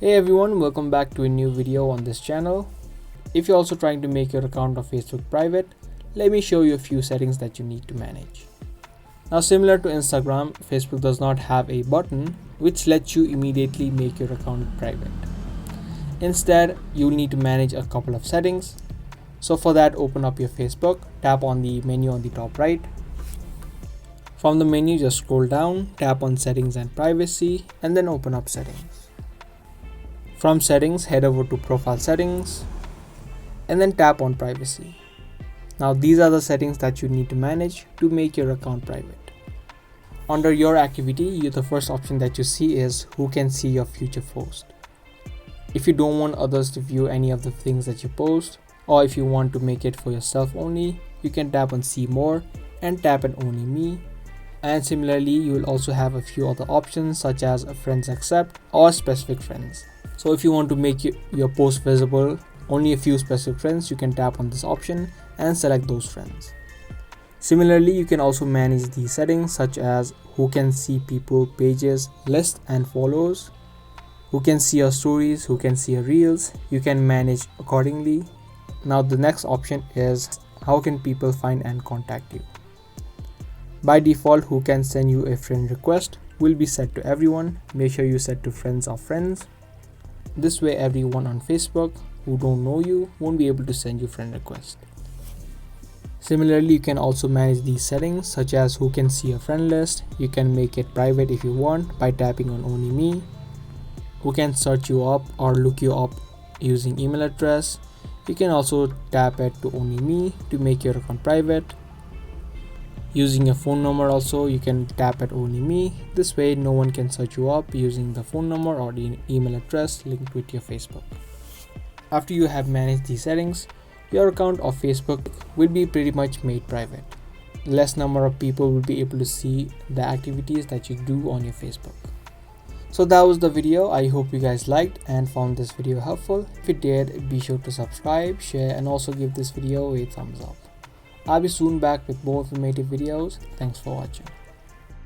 Hey everyone, welcome back to a new video on this channel. If you're also trying to make your account of Facebook private, let me show you a few settings that you need to manage. Now, similar to Instagram, Facebook does not have a button which lets you immediately make your account private. Instead, you'll need to manage a couple of settings. So for that, open up your Facebook, tap on the menu on the top right. From the menu, just scroll down, tap on settings and privacy, and then open up settings. From settings, head over to profile settings and then tap on privacy. Now these are the settings that you need to manage to make your account private. Under your activity, the first option that you see is who can see your future post. If you don't want others to view any of the things that you post, or if you want to make it for yourself only, you can tap on see more and tap on only me. And similarly, you will also have a few other options such as friends accept or specific friends. So if you want to make your post visible only a few specific friends, you can tap on this option and select those friends. Similarly, you can also manage these settings such as who can see people, pages, lists and follows, who can see your stories, who can see your reels. You can manage accordingly. Now the next option is how can people find and contact you. By default, who can send you a friend request will be set to everyone. Make sure you set to friends of friends. This way everyone on Facebook who don't know you won't be able to send you friend request. Similarly, you can also manage these settings such as who can see your friend list. You can make it private if you want by tapping on only me. Who can search you up or look you up using email address. You can also tap it to only me to make your account private. Using a phone number also, you can tap at only me. This way no one can search you up using the phone number or the email address linked with your Facebook. After you have managed these settings, your account of Facebook will be pretty much made private. Less number of people will be able to see the activities that you do on your Facebook. So that was the video. I hope you guys liked and found this video helpful. If you did, be sure to subscribe, share and also give this video a thumbs up. I'll be soon back with more informative videos. Thanks for watching.